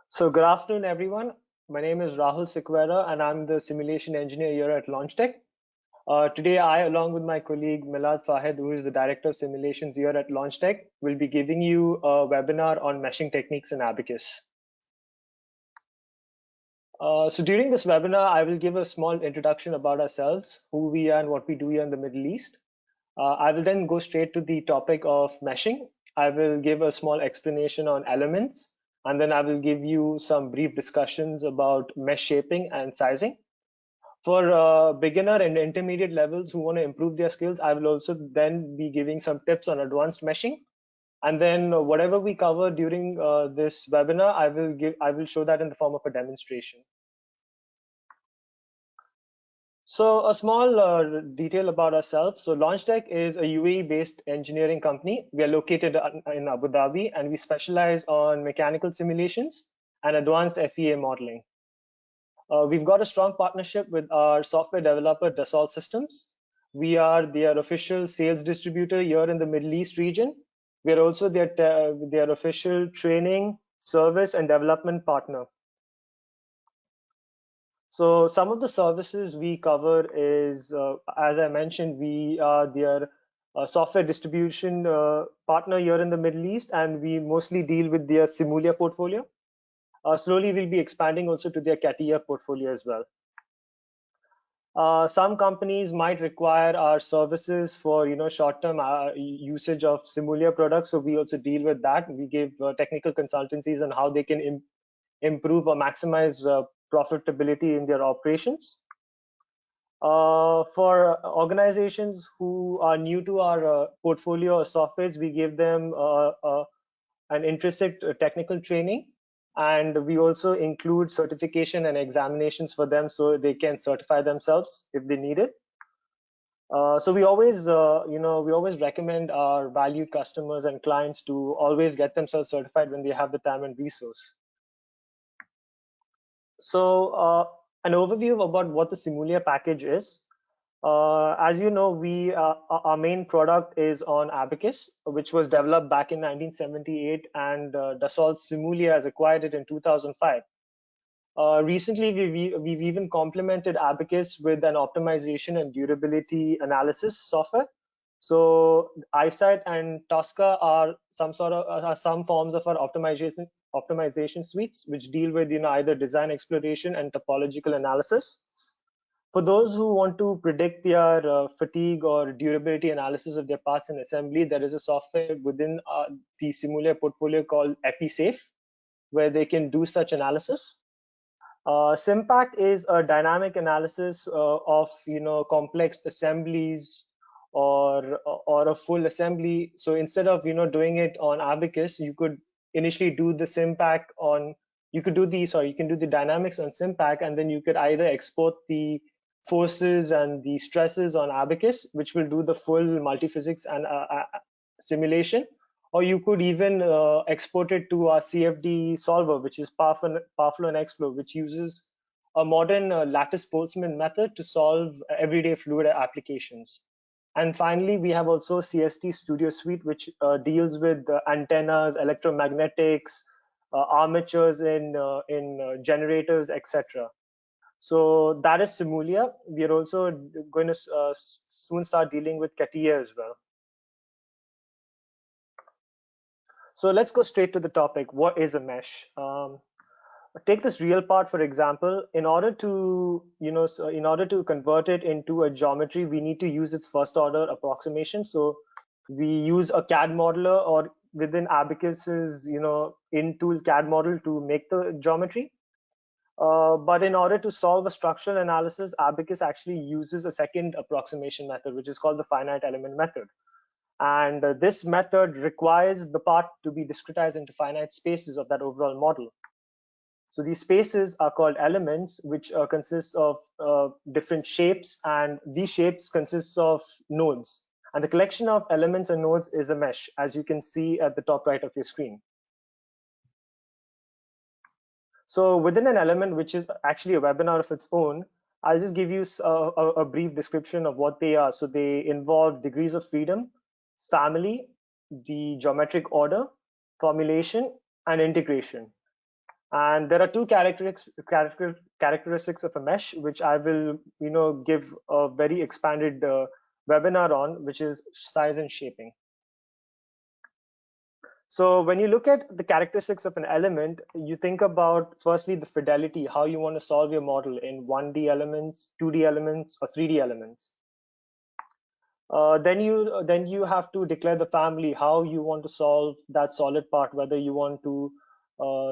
So good afternoon, everyone. My name is Rahul Sequeira, and I'm the simulation engineer here at LaunchTech. Today, I, along with my colleague Milad Fahed, who is the director of simulations here at LaunchTech, will be giving you a webinar on meshing techniques in ABAQUS. So during this webinar, I will give a small introduction about ourselves, who we are and what we do here in the Middle East. I will then go straight to the topic of meshing. I will give a small explanation on elements, and then I will give you some brief discussions about mesh shaping and sizing. For beginner and intermediate levels who want to improve their skills, I will also then be giving some tips on advanced meshing. And then whatever we cover during this webinar, I will show that in the form of a demonstration. So a small detail about ourselves. So LaunchTech is a UAE-based engineering company. We are located in Abu Dhabi, and we specialize on mechanical simulations and advanced FEA modeling. We've got a strong partnership with our software developer, DassaultSystemes. We are their official sales distributor here in the Middle East region. We are also their official training, service, and development partner. So some of the services we cover is, as I mentioned, we are their software distribution partner here in the Middle East, and we mostly deal with their SIMULIA portfolio. Slowly, we'll be expanding also to their CATIA portfolio as well. Some companies might require our services for short-term usage of SIMULIA products, so we also deal with that. We give technical consultancies on how they can improve or maximize profitability in their operations. For organizations who are new to our portfolio of softwares, we give them an intrinsic technical training, and we also include certification and examinations for them so they can certify themselves if they need it. So we always, we always recommend our valued customers and clients to always get themselves certified when they have the time and resource. So an overview about what the SIMULIA package is. As you know, our main product is on ABAQUS, which was developed back in 1978, and Dassault SIMULIA has acquired it in 2005. Recently, we've even complemented ABAQUS with an optimization and durability analysis software. So EyeSight and Tosca are some forms of our optimization suites, which deal with either design exploration and topological analysis. For those who want to predict their fatigue or durability analysis of their parts in assembly, there is a software within the SIMULIA portfolio called FeSafe, where they can do such analysis. SIMPACT is a dynamic analysis of complex assemblies or a full assembly. So instead of doing it on ABAQUS, you could initially do the SIMPACT on you can do the dynamics on SIMPACT, and then you could either export the forces and the stresses on ABAQUS, which will do the full multiphysics and simulation, or you could even export it to our CFD solver, which is Powerflow and Xflow, which uses a modern lattice Boltzmann method to solve everyday fluid applications. And finally, we have also CST Studio Suite, which deals with antennas, electromagnetics, armatures in generators, etc. So that is SIMULIA. We are also going to soon start dealing with CATIA as well. So let's go straight to the topic. What is a mesh? Take this real part, for example. In order to convert it into a geometry, we need to use its first order approximation. So we use a CAD modeler, or within ABAQUS's in-tool CAD model to make the geometry. But in order to solve a structural analysis, ABAQUS actually uses a second approximation method, which is called the finite element method. And this method requires the part to be discretized into finite spaces of that overall model. So these spaces are called elements, which consist of different shapes, and these shapes consist of nodes. And the collection of elements and nodes is a mesh, as you can see at the top right of your screen. So within an element, which is actually a webinar of its own, I'll just give you a brief description of what they are. So they involve degrees of freedom, family, the geometric order, formulation, and integration. And there are two characteristics of a mesh, which I will, give a very expanded webinar on, which is size and shaping. So when you look at the characteristics of an element, you think about firstly the fidelity, how you want to solve your model in 1D elements, 2D elements, or 3D elements. Then you have to declare the family, how you want to solve that solid part, whether you want to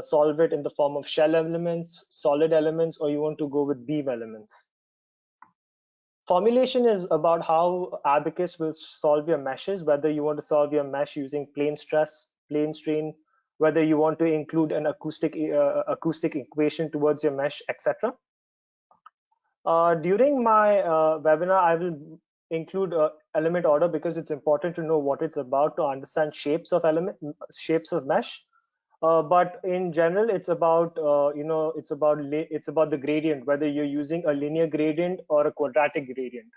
solve it in the form of shell elements, solid elements, or you want to go with beam elements. Formulation is about how ABAQUS will solve your meshes, whether you want to solve your mesh using plane stress, plane strain, whether you want to include an acoustic equation towards your mesh, etc. During my webinar, I will include element order because it's important to know what it's about to understand shapes of mesh. But in general, it's about it's about the gradient, whether you're using a linear gradient or a quadratic gradient.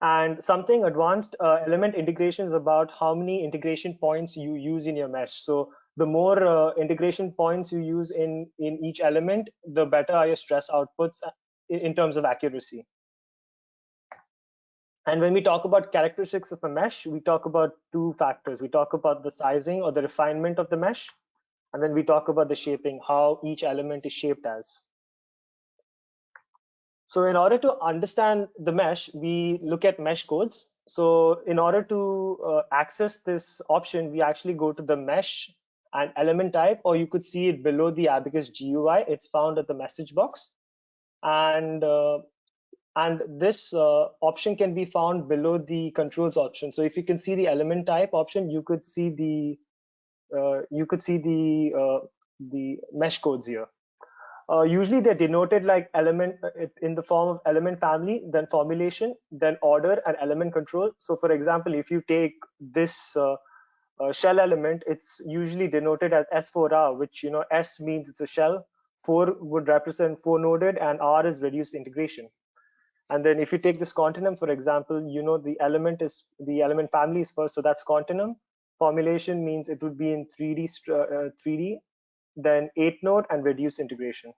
And something advanced, element integration is about how many integration points you use in your mesh. So the more integration points you use in each element, the better are your stress outputs in terms of accuracy. And when we talk about characteristics of a mesh, we talk about two factors. We talk about the sizing or the refinement of the mesh, and then we talk about the shaping, how each element is shaped as. So in order to understand the mesh, we look at mesh codes. So in order to access this option, we actually go to the mesh and element type, or you could see it below the ABAQUS GUI. It's found at the message box. And this option can be found below the controls option. So if you can see the element type option, you could see the mesh codes here. Usually they're denoted like element in the form of element family, then formulation, then order, and element control. So for example, if you take this shell element, it's usually denoted as S4R, which S means it's a shell, 4 would represent 4 noded, and R is reduced integration. And then if you take this continuum, for example, the element family is first, so that's continuum. Formulation means it would be in 3D, then 8 node and reduced integration.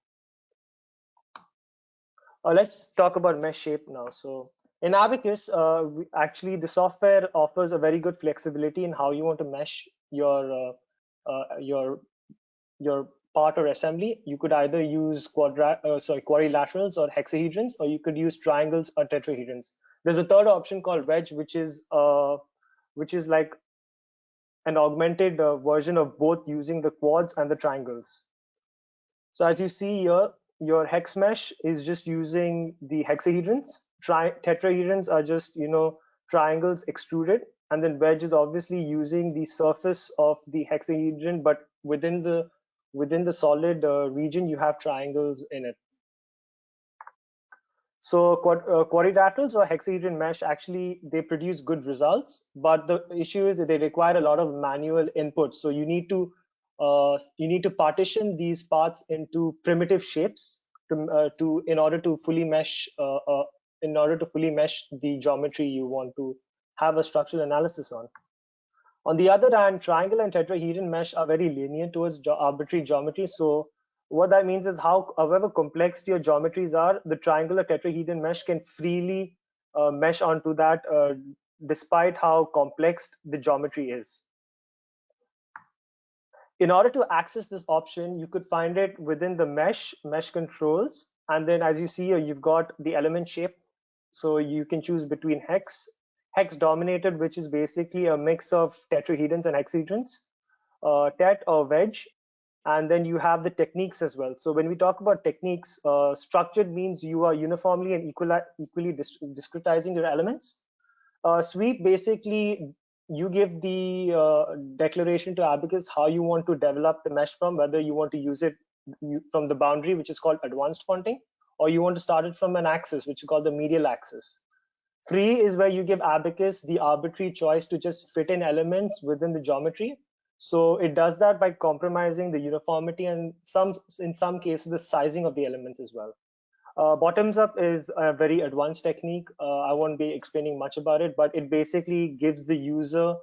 Let's talk about mesh shape now. So in ABAQUS, actually the software offers a very good flexibility in how you want to mesh your part or assembly. You could either use quadrilaterals or hexahedrons, or you could use triangles or tetrahedrons. There's a third option called wedge, which is like an augmented version of both, using the quads and the triangles. So as you see here, your hex mesh is just using the hexahedrons. Tetrahedrons are just triangles extruded, and then wedge is obviously using the surface of the hexahedron, but within the solid region you have triangles in it. So quadrilaterals or hexahedron mesh, actually they produce good results, but the issue is that they require a lot of manual input. So you need to partition these parts into primitive shapes in order to fully mesh the geometry you want to have a structural analysis on. On the other hand, triangle and tetrahedron mesh are very linear towards arbitrary geometry. So what that means is, however complex your geometries are, the triangle or tetrahedron mesh can freely mesh onto that, despite how complex the geometry is. In order to access this option, you could find it within the mesh controls. And then as you see here, you've got the element shape. So you can choose between hex dominated, which is basically a mix of tetrahedrons and hexahedrons, tet or wedge. And then you have the techniques as well. So when we talk about techniques, structured means you are uniformly and equally discretizing your elements. Sweep, basically you give the declaration to ABAQUS how you want to develop the mesh from, whether you want to use it from the boundary, which is called advanced fonting, or you want to start it from an axis, which is called the medial axis. Free is where you give ABAQUS the arbitrary choice to just fit in elements within the geometry. So it does that by compromising the uniformity and in some cases the sizing of the elements as well. Bottoms up is a very advanced technique. I won't be explaining much about it, but it basically gives the user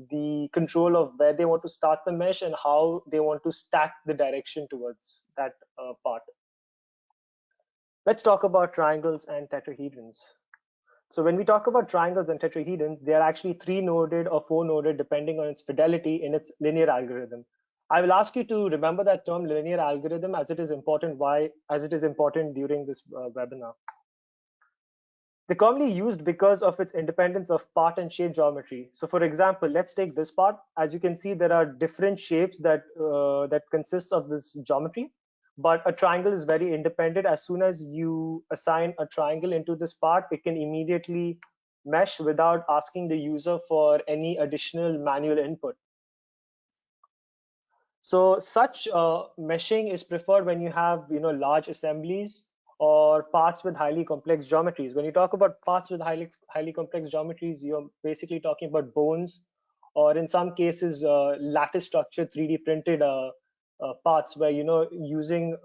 the control of where they want to start the mesh and how they want to stack the direction towards that part. Let's talk about triangles and tetrahedrons. So when we talk about triangles and tetrahedrons, they are actually 3-noded or 4-noded depending on its fidelity in its linear algorithm. I will ask you to remember that term linear algorithm as it is important during this webinar. They're commonly used because of its independence of part and shape geometry. So for example, let's take this part. As you can see, there are different shapes that consists of this geometry, but a triangle is very independent. As soon as you assign a triangle into this part, it can immediately mesh without asking the user for any additional manual input. So such meshing is preferred when you have large assemblies or parts with highly complex geometries. When you talk about parts with highly complex geometries, you're basically talking about bones, or in some cases lattice structured 3D printed parts where using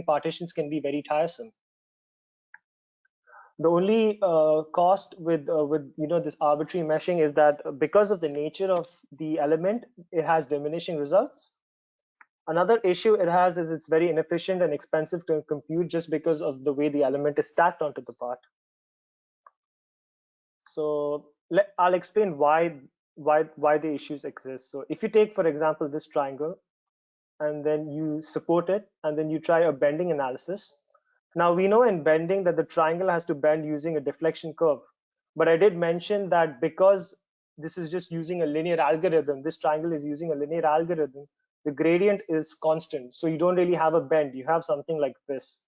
partitions can be very tiresome. The only cost with this arbitrary meshing is that because of the nature of the element, it has diminishing results. Another issue it has is it's very inefficient and expensive to compute just because of the way the element is stacked onto the part. So I'll explain why the issues exist. So if you take, for example, this triangle and then you support it and then you try a bending analysis. Now we know in bending that the triangle has to bend using a deflection curve. But I did mention that because this is just using a linear algorithm, this triangle is using a linear algorithm, the gradient is constant. So you don't really have a bend. You have something like this,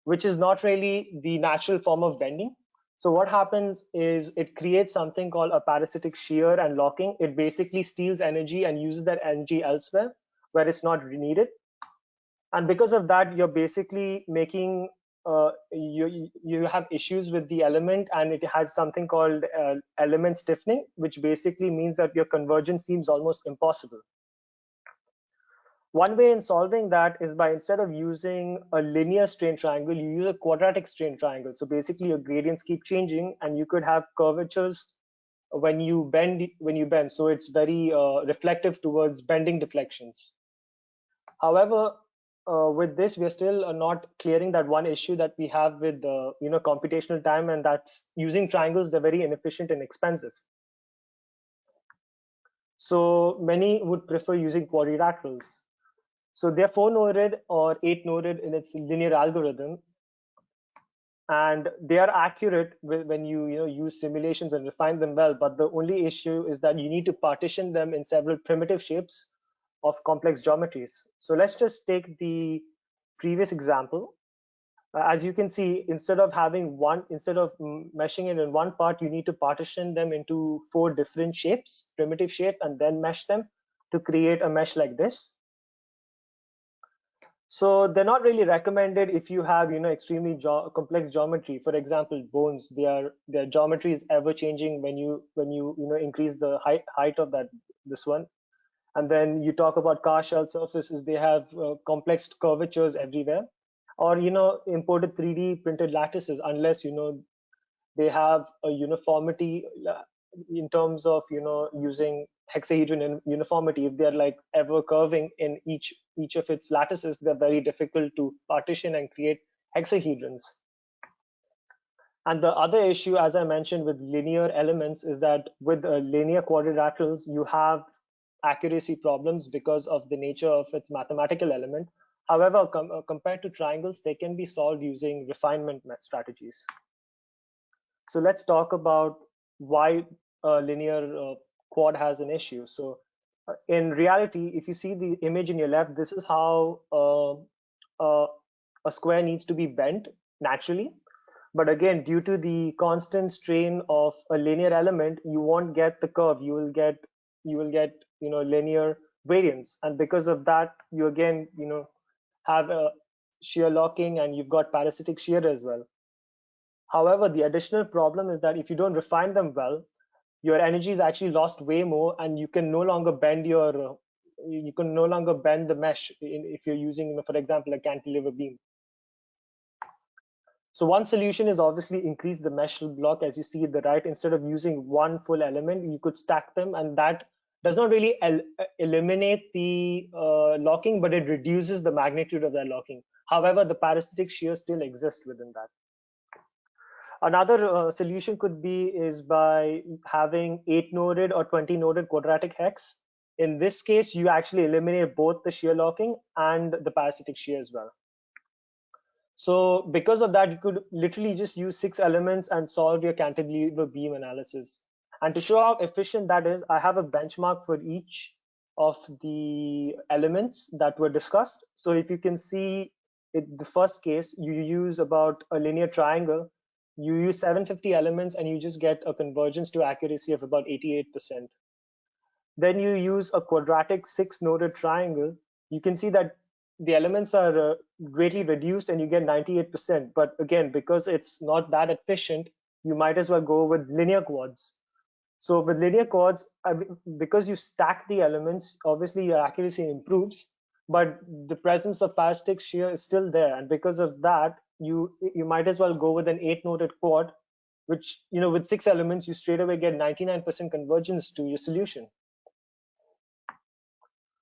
which is not really the natural form of bending. So what happens is it creates something called a parasitic shear and locking. It basically steals energy and uses that energy elsewhere where it's not needed. And because of that, you're basically making you have issues with the element, and it has something called element stiffening, which basically means that your convergence seems almost impossible. One way in solving that is by, instead of using a linear strain triangle, you use a quadratic strain triangle. So basically your gradients keep changing and you could have curvatures when you bend. So it's very reflective towards bending deflections. However, with this, we are still not clearing that one issue that we have with computational time, and that's using triangles. They're very inefficient and expensive. So many would prefer using quadrilaterals. So they're 4-noded or 8-noded in its linear algorithm, and they are accurate when you use simulations and refine them well. But the only issue is that you need to partition them in several primitive shapes of complex geometries. So let's just take the previous example. As you can see, instead of meshing it in one part, you need to partition them into 4 different shapes, primitive shape, and then mesh them to create a mesh like this. So they're not really recommended if you have extremely complex geometry. For example, bones, their geometry is ever changing when you increase the height of this one. And then you talk about car shell surfaces, they have complex curvatures everywhere. Or imported 3D printed lattices, unless they have a uniformity in terms of using hexahedron uniformity. If they're like ever curving in each of its lattices, they're very difficult to partition and create hexahedrons. And the other issue, as I mentioned, with linear elements is that with linear quadrilaterals, you have accuracy problems because of the nature of its mathematical element. However, compared to triangles, they can be solved using refinement strategies. So let's talk about why linear quad has an issue. So in reality, if you see the image in your left, this is how a square needs to be bent naturally. But again, due to the constant strain of a linear element, you won't get the curve. You will get linear variance, and because of that, you again have a shear locking, and you've got parasitic shear as well. However, the additional problem is that if you don't refine them well, your energy is actually lost way more, and you can no longer bend the mesh if you're using, for example, a cantilever beam. So one solution is obviously increase the mesh block. As you see at the right, instead of using one full element, you could stack them, and that does not really eliminate the locking, but it reduces the magnitude of that locking. However, the parasitic shear still exists within that. Another solution could be is by having 8-noded or 20-noded quadratic hex. In this case, you actually eliminate both the shear locking and the parasitic shear as well. So because of that, you could literally just use 6 elements and solve your cantilever beam analysis. And to show how efficient that is, I have a benchmark for each of the elements that were discussed. So if you can see the first case, you use about a linear triangle, you use 750 elements and you just get a convergence to accuracy of about 88%. Then you use a quadratic 6-noded triangle. You can see that the elements are greatly reduced and you get 98%. But again, because it's not that efficient, you might as well go with linear quads. So with linear quads, because you stack the elements, obviously your accuracy improves, but the presence of parasitic shear is still there. And because of that, you might as well go with an 8-noded quad, which, with 6 elements, you straight away get 99% convergence to your solution.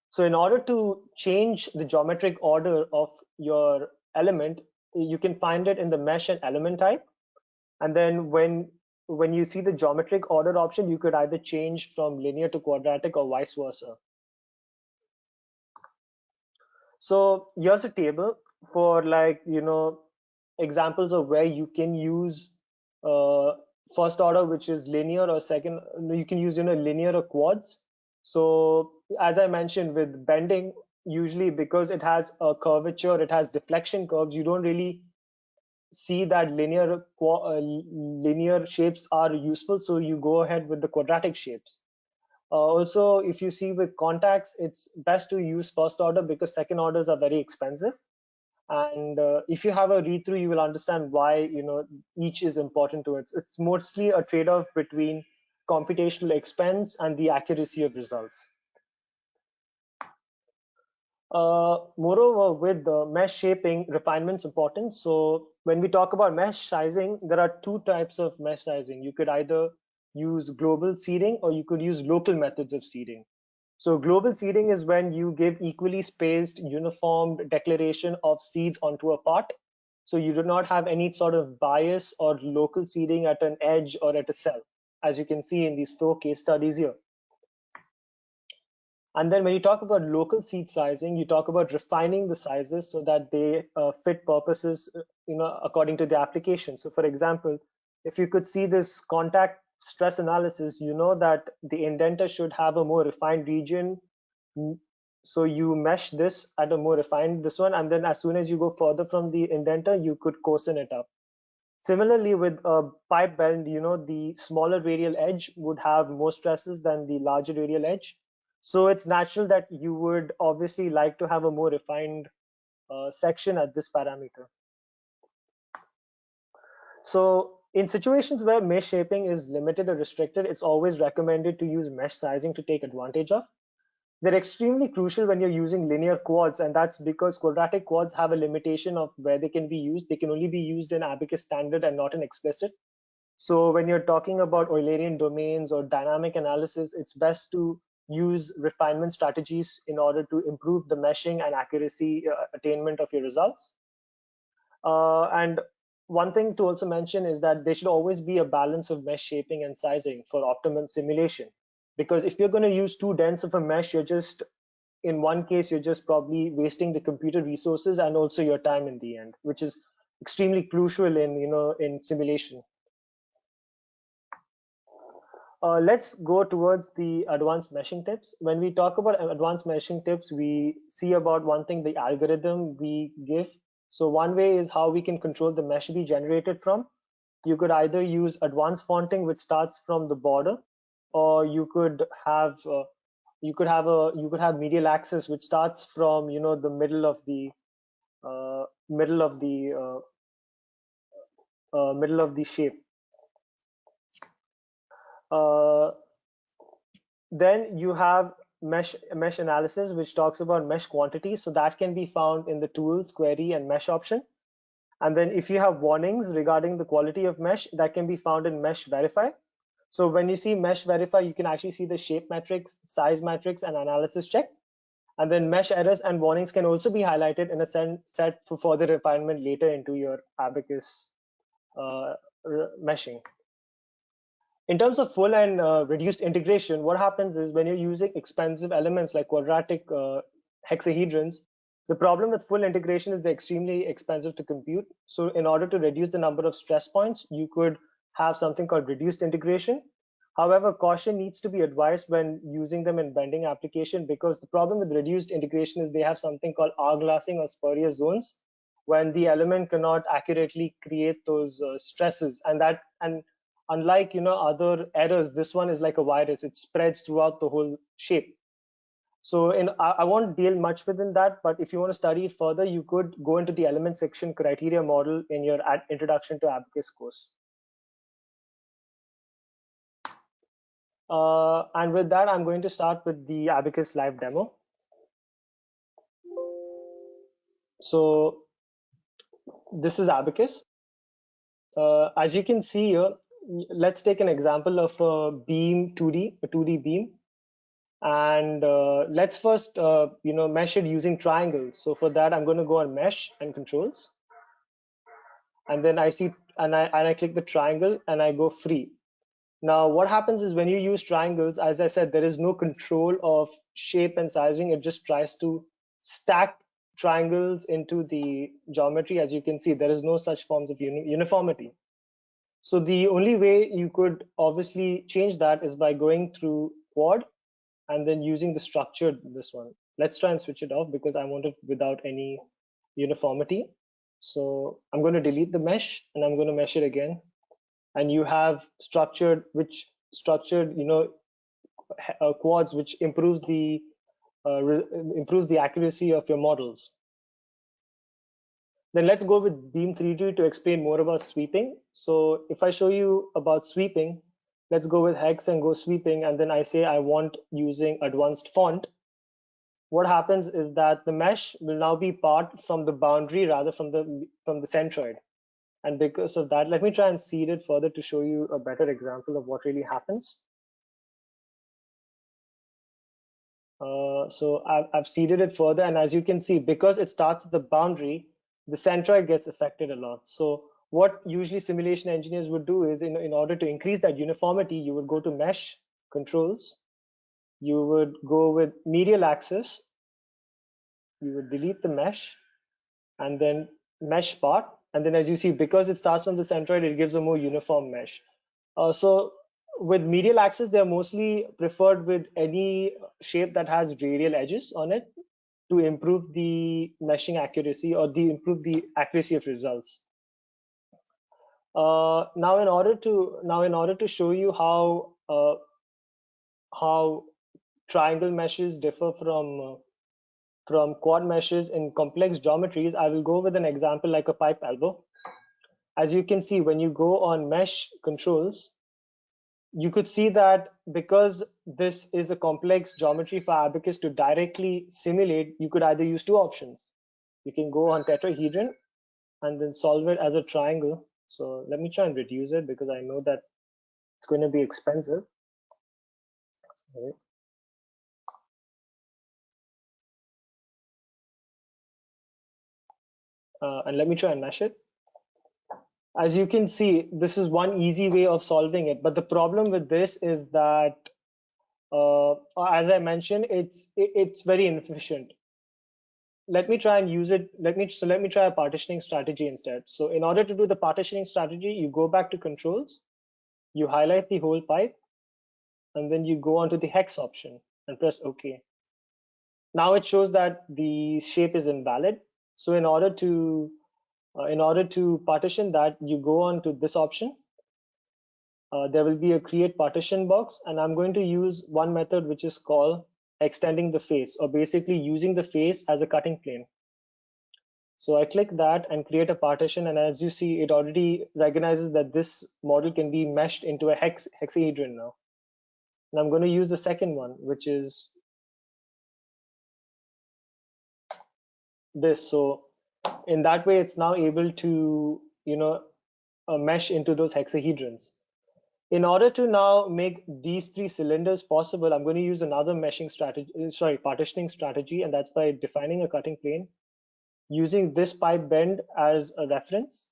So in order to change the geometric order of your element, you can find it in the mesh and element type. And then when you see the geometric order option, you could either change from linear to quadratic or vice versa. So here's a table for examples of where you can use first order, which is linear, or second, you can use linear or quads. So as I mentioned, with bending, usually because it has a curvature, it has deflection curves, you don't really see that linear shapes are useful, so you go ahead with the quadratic shapes. Also, if you see with contacts, it's best to use first order because second orders are very expensive. And if you have a read through, you will understand why each is important to it. It's mostly a trade-off between computational expense and the accuracy of results. Moreover, with the mesh shaping, refinement's important. So when we talk about mesh sizing, there are 2 types of mesh sizing. You could either use global seeding or you could use local methods of seeding. So global seeding is when you give equally spaced, uniform declaration of seeds onto a part. So you do not have any sort of bias or local seeding at an edge or at a cell, as you can see in these 4 case studies here. And then when you talk about local seed sizing, you talk about refining the sizes so that they fit purposes, according to the application. So for example, if you could see this contact stress analysis, you know that the indenter should have a more refined region. So you mesh this at a more refined this one, and then as soon as you go further from the indenter, you could coarsen it up. Similarly, with a pipe bend, the smaller radial edge would have more stresses than the larger radial edge. So it's natural that you would obviously like to have a more refined section at this parameter. So in situations where mesh shaping is limited or restricted, it's always recommended to use mesh sizing to take advantage of. They're extremely crucial when you're using linear quads, and that's because quadratic quads have a limitation of where they can be used. They can only be used in ABAQUS standard and not in explicit. So when you're talking about Eulerian domains or dynamic analysis, it's best to use refinement strategies in order to improve the meshing and accuracy attainment of your results. And one thing to also mention is that there should always be a balance of mesh shaping and sizing for optimum simulation. Because if you're going to use too dense of a mesh, in one case, you're just probably wasting the computer resources and also your time in the end, which is extremely crucial in simulation. Let's go towards the advanced meshing tips. When we talk about advanced meshing tips, we see about one thing, the algorithm we give. So one way is how we can control the mesh we generated from. You could either use advanced fonting, which starts from the border, or you could have medial axis, which starts from the middle of the shape. Then you have mesh analysis, which talks about mesh quantity. So that can be found in the tools, query, and mesh option. And then if you have warnings regarding the quality of mesh, that can be found in mesh verify. So when you see mesh verify, you can actually see the shape matrix, size matrix, and analysis check. And then mesh errors and warnings can also be highlighted in a set for further refinement later into your ABAQUS meshing. In terms of full and reduced integration, what happens is when you're using expensive elements like quadratic hexahedrons, the problem with full integration is they're extremely expensive to compute. So in order to reduce the number of stress points, you could have something called reduced integration. However, caution needs to be advised when using them in bending application, because the problem with reduced integration is they have something called hourglassing or spurious zones when the element cannot accurately create those stresses. And unlike other errors, this one is like a virus. It spreads throughout the whole shape. So I won't deal much within that, but if you want to study it further, you could go into the element section criteria model in your introduction to ABAQUS course. And with that, I'm going to start with the ABAQUS live demo. So this is ABAQUS. As you can see here, let's take an example of a beam 2D, a 2D beam. And let's first mesh it using triangles. So for that, I'm going to go on mesh and controls, and then I click the triangle and I go free. Now what happens is when you use triangles, as I said, there is no control of shape and sizing. It just tries to stack triangles into the geometry. As you can see, there is no such forms of uniformity. So the only way you could obviously change that is by going through quad and then using the structured, this one. Let's try and switch it off because I want it without any uniformity. So I'm going to delete the mesh and I'm going to mesh it again. And you have structured, quads, which improves the accuracy of your models. Then let's go with beam 3D to explain more about sweeping. So if I show you about sweeping, let's go with hex and go sweeping, and then I say I want using advanced font. What happens is that the mesh will now be part from the boundary rather from the centroid. And because of that, let me try and seed it further to show you a better example of what really happens. So I've seeded it further, and as you can see, because it starts at the boundary, the centroid gets affected a lot. So what usually simulation engineers would do is in order to increase that uniformity, you would go to mesh controls, you would go with medial axis, you would delete the mesh, and then mesh part. And then as you see, because it starts from the centroid, it gives a more uniform mesh. So with medial axis, they're mostly preferred with any shape that has radial edges on it to improve the meshing accuracy or improve the accuracy of results. Now in order to show you how triangle meshes differ from quad meshes in complex geometries, I will go with an example like a pipe elbow. As you can see, when you go on mesh controls, you could see that because this is a complex geometry for ABAQUS to directly simulate, you could either use two options. You can go on tetrahedron and then solve it as a triangle. So let me try and reduce it because I know that it's going to be expensive. Sorry. And let me try and mesh it. As you can see, this is one easy way of solving it. But the problem with this is that, as I mentioned, it's very inefficient. Let me try and use it. Let me try a partitioning strategy instead. So in order to do the partitioning strategy, you go back to controls, you highlight the whole pipe, and then you go onto the hex option and press OK. Now it shows that the shape is invalid. So in order to partition that, you go on to this option. There will be a create partition box, and I'm going to use one method which is called extending the face, or basically using the face as a cutting plane. So I click that and create a partition, and as you see, it already recognizes that this model can be meshed into a hexahedron now. And I'm going to use the second one, which is this. So in that way, it's now able to mesh into those hexahedrons. In order to now make these three cylinders possible, I'm going to use another meshing strategy, partitioning strategy, and that's by defining a cutting plane, using this pipe bend as a reference,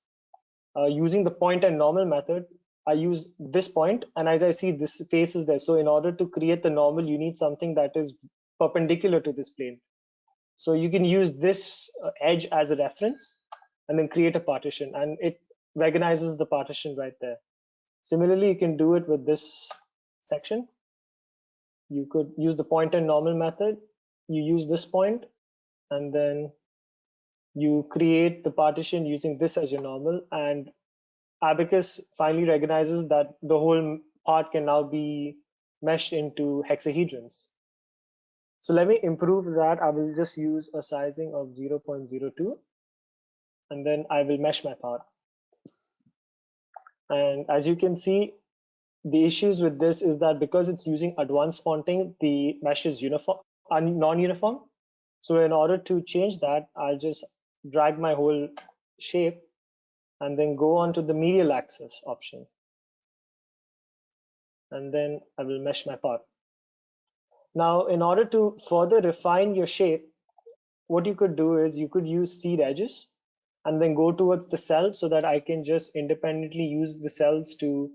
using the point and normal method. I use this point, and as I see, this face is there. So in order to create the normal, you need something that is perpendicular to this plane. So you can use this edge as a reference and then create a partition, and it recognizes the partition right there. Similarly, you can do it with this section. You could use the point and normal method. You use this point, and then you create the partition using this as your normal, and ABAQUS finally recognizes that the whole part can now be meshed into hexahedrons. So let me improve that. I will just use a sizing of 0.02, and then I will mesh my part. And as you can see, the issues with this is that because it's using advanced fonting, the mesh is non-uniform. So in order to change that, I'll just drag my whole shape and then go on to the medial axis option. And then I will mesh my part. Now, in order to further refine your shape, what you could do is you could use seed edges and then go towards the cells so that I can just independently use the cells to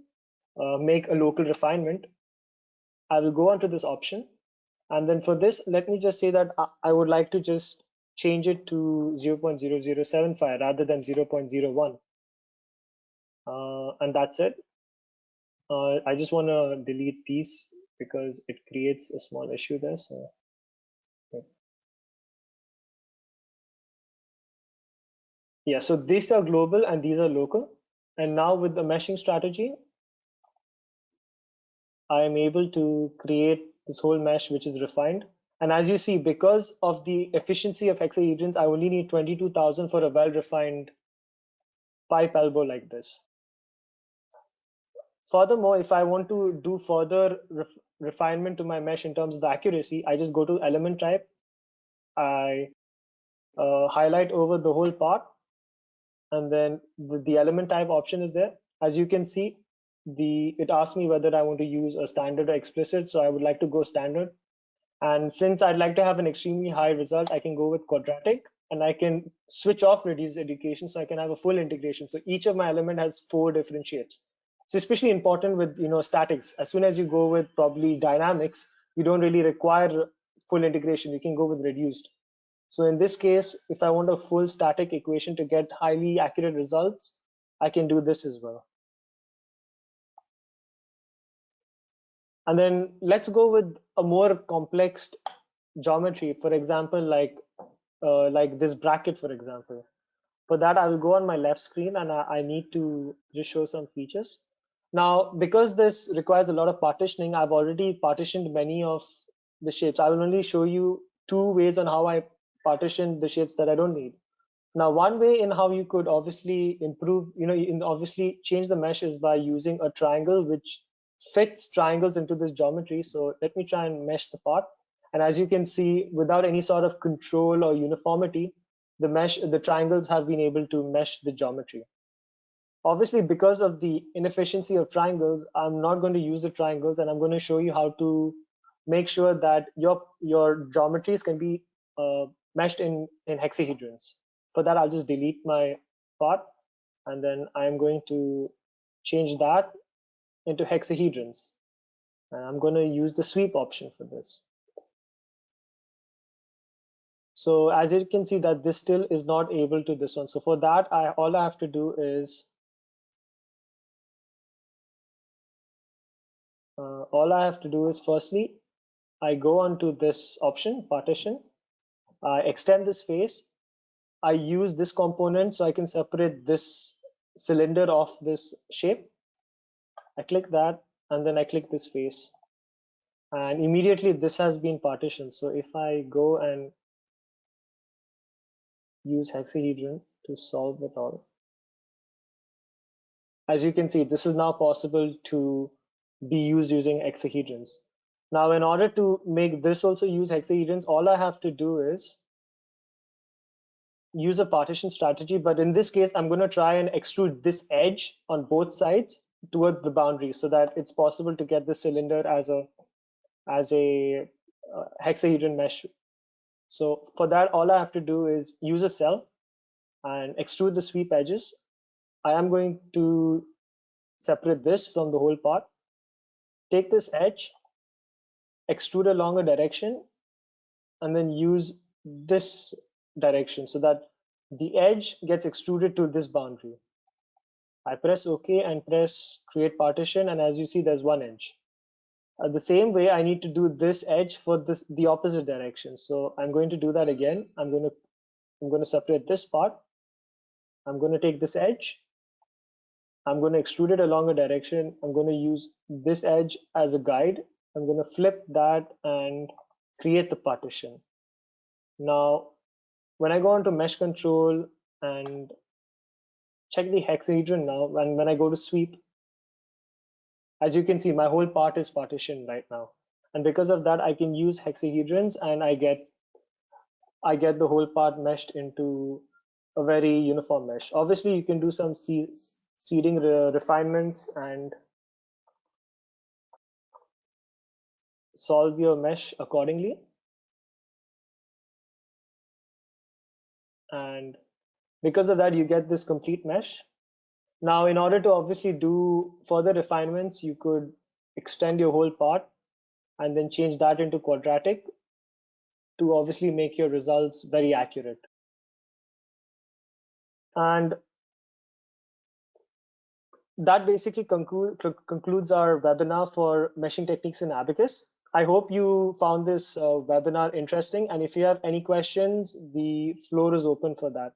make a local refinement. I will go on to this option. And then for this, let me just say that I would like to just change it to 0.0075 rather than 0.01. And that's it. I just want to delete these because it creates a small issue there. So, yeah, so these are global and these are local. And now with the meshing strategy, I am able to create this whole mesh, which is refined. And as you see, because of the efficiency of hexahedrons, I only need 22,000 for a well-refined pipe elbow like this. Furthermore, if I want to do further refinement to my mesh in terms of the accuracy, I just go to element type. I highlight over the whole part, and then the element type option is there. As you can see, it asks me whether I want to use a standard or explicit. So I would like to go standard. And since I'd like to have an extremely high result, I can go with quadratic, and I can switch off reduced education so I can have a full integration. So each of my element has 4 different shapes. It's especially important with statics. As soon as you go with probably dynamics, you don't really require full integration. You can go with reduced. So in this case, if I want a full static equation to get highly accurate results, I can do this as well. And then let's go with a more complex geometry. For example, like this bracket, for example. For that, I will go on my left screen and I need to just show some features. Now, because this requires a lot of partitioning, I've already partitioned many of the shapes. I will only show you 2 ways on how I partition the shapes that I don't need. Now, one way in how you could obviously improve, obviously change the mesh is by using a triangle which fits triangles into this geometry. So let me try and mesh the part. And as you can see, without any sort of control or uniformity, the triangles have been able to mesh the geometry. Obviously, because of the inefficiency of triangles, I'm not going to use the triangles, and I'm going to show you how to make sure that your geometries can be meshed in hexahedrons. For that, I'll just delete my part, and then I'm going to change that into hexahedrons. And I'm going to use the sweep option for this. So as you can see that this still is not able to this one. So for that, all I have to do is firstly, I go onto this option, partition. I extend this face. I use this component so I can separate this cylinder off this shape. I click that, and then I click this face. And immediately this has been partitioned. So if I go and use hexahedron to solve it all, as you can see, this is now possible to be used using hexahedrons. Now, in order to make this also use hexahedrons, all I have to do is use a partition strategy. But in this case, I'm going to try and extrude this edge on both sides towards the boundary so that it's possible to get the cylinder as a hexahedron mesh. So for that, all I have to do is use a cell and extrude the sweep edges. I am going to separate this from the whole part. Take this edge, extrude along a direction, and then use this direction so that the edge gets extruded to this boundary. I press OK and press create partition, and as you see, there's one edge. The same way, I need to do this edge for the opposite direction. So I'm going to do that again. I'm going to separate this part. I'm going to take this edge. I'm going to extrude it along a direction. I'm going to use this edge as a guide. I'm going to flip that and create the partition. Now, when I go into mesh control and check the hexahedron now, and when I go to sweep, as you can see, my whole part is partitioned right now. And because of that, I can use hexahedrons and I get the whole part meshed into a very uniform mesh. Obviously, you can do some seeding refinements and solve your mesh accordingly. And because of that, you get this complete mesh. Now, in order to obviously do further refinements, you could extend your whole part and then change that into quadratic to obviously make your results very accurate. And that basically concludes our webinar for meshing techniques in ABAQUS. I hope you found this webinar interesting. And if you have any questions, the floor is open for that.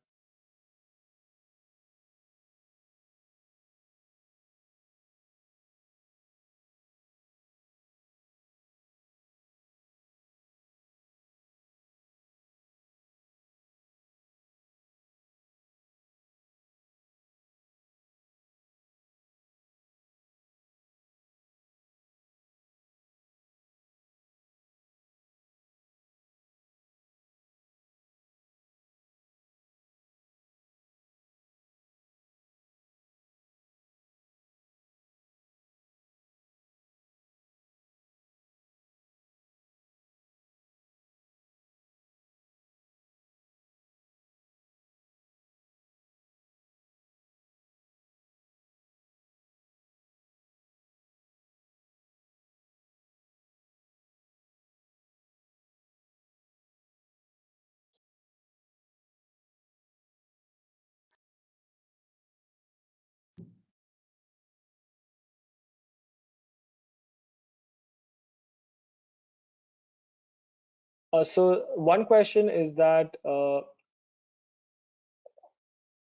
So one question is that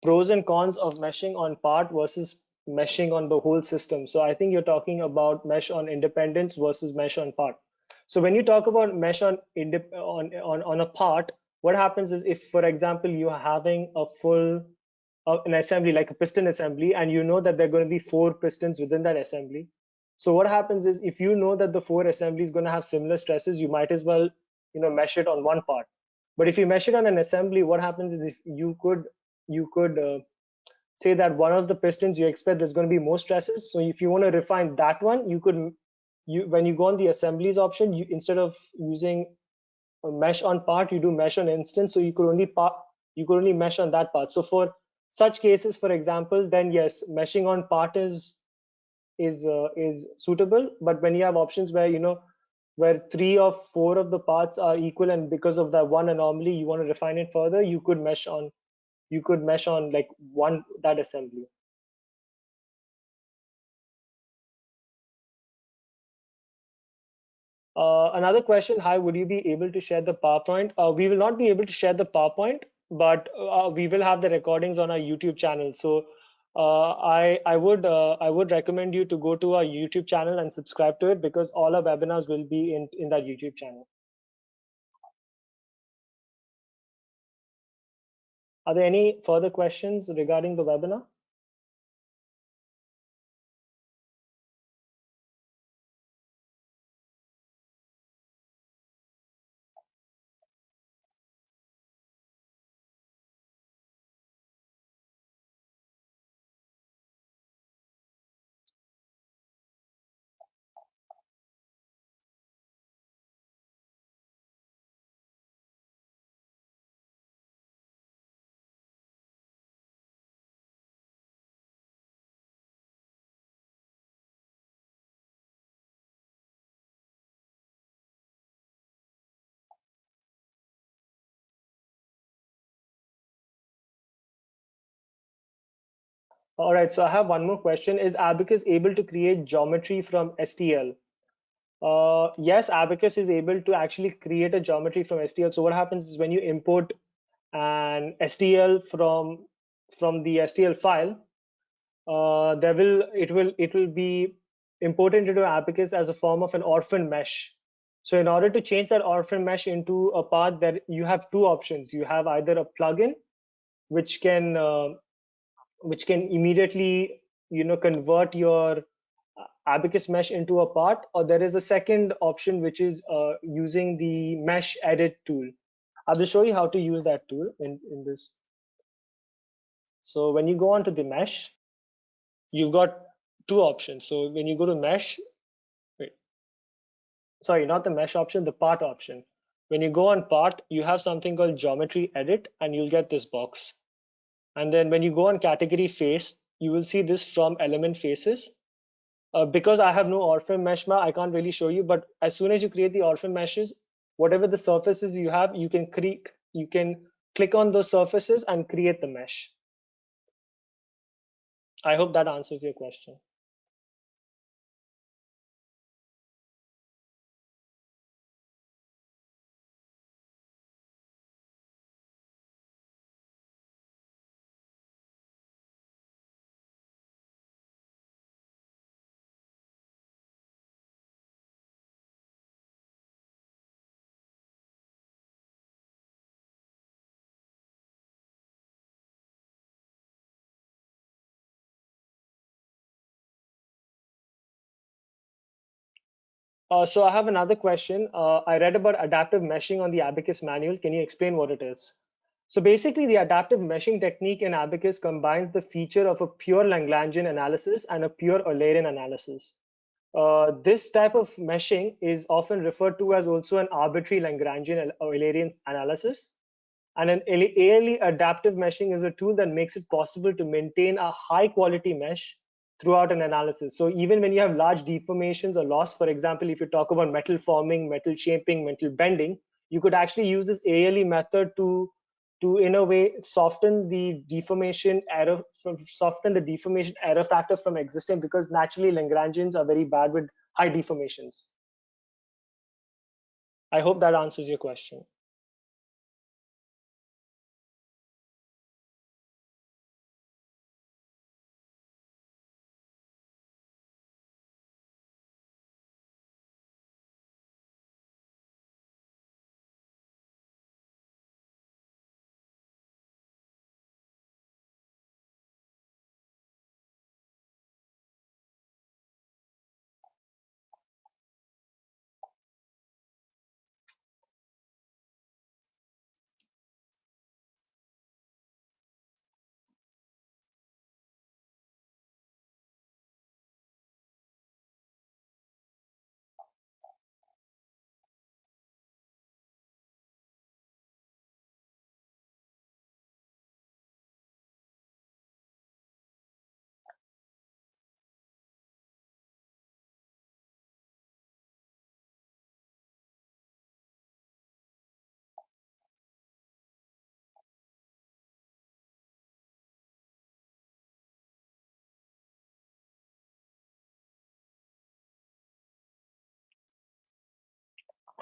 pros and cons of meshing on part versus meshing on the whole system. So I think you're talking about mesh on independence versus mesh on part. So when you talk about mesh on a part, what happens is if, for example, you are having a full an assembly like a piston assembly, and you know that there are going to be 4 pistons within that assembly. So what happens is if you know that the 4 assembly is going to have similar stresses, you might as well mesh it on one part. But if you mesh it on an assembly, what happens is if you could say that one of the pistons you expect there's going to be more stresses. So if you want to refine that one, when you go on the assemblies option, you instead of using a mesh on part, you do mesh on instance. So you could only mesh on that part. So for such cases, for example, then yes, meshing on part is suitable. But when you have options where 3 or 4 of the parts are equal, and because of that one anomaly you want to refine it further, you could mesh on like that assembly. Another question: hi, would you be able to share the PowerPoint? We will not be able to share the PowerPoint, but we will have the recordings on our YouTube channel. So I would recommend you to go to our YouTube channel and subscribe to it, because all our webinars will be in that YouTube channel. Are there any further questions regarding the webinar? All right, so I have one more question. Is Abacus able to create geometry from STL? Yes, Abacus is able to actually create a geometry from STL. So what happens is when you import an STL from the STL file, it will be imported into Abacus as a form of an orphan mesh. So in order to change that orphan mesh into a path, that you have two options. You have either a plugin which can immediately convert your Abacus mesh into a part, or there is a second option which is using the mesh edit tool. I will show you how to use that tool in this. So when you go onto the mesh, you've got two options. So when you go to mesh, wait, sorry, not the mesh option, the part option. When you go on part, you have something called geometry edit, and you'll get this box. And then when you go on category face, you will see this from element faces. Because I have no orphan mesh map, I can't really show you, but as soon as you create the orphan meshes, whatever the surfaces you have, you can click on those surfaces and create the mesh. I hope that answers your question. So I have another question. I read about adaptive meshing on the Abacus manual. Can you explain what it is? So basically, the adaptive meshing technique in Abacus combines the feature of a pure Lagrangian analysis and a pure Eulerian analysis. This type of meshing is often referred to as also an arbitrary Lagrangian Eulerian analysis. And an ALE adaptive meshing is a tool that makes it possible to maintain a high quality mesh throughout an analysis. So even when you have large deformations or loss, for example, if you talk about metal forming, metal shaping, metal bending, you could actually use this ALE method to in a way soften the deformation error factor from existing, because naturally Lagrangians are very bad with high deformations. I hope that answers your question.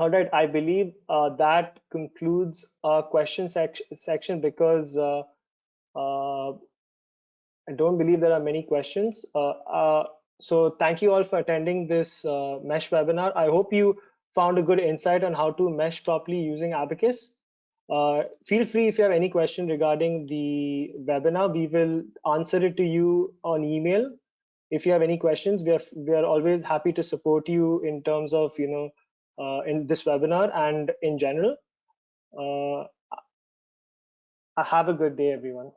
All right, I believe that concludes our question section, because uh, I don't believe there are many questions. So thank you all for attending this mesh webinar. I hope you found a good insight on how to mesh properly using Abacus. Feel free, if you have any question regarding the webinar, we will answer it to you on email. If you have any questions, we are always happy to support you in terms of in this webinar and in general. Have a good day, everyone.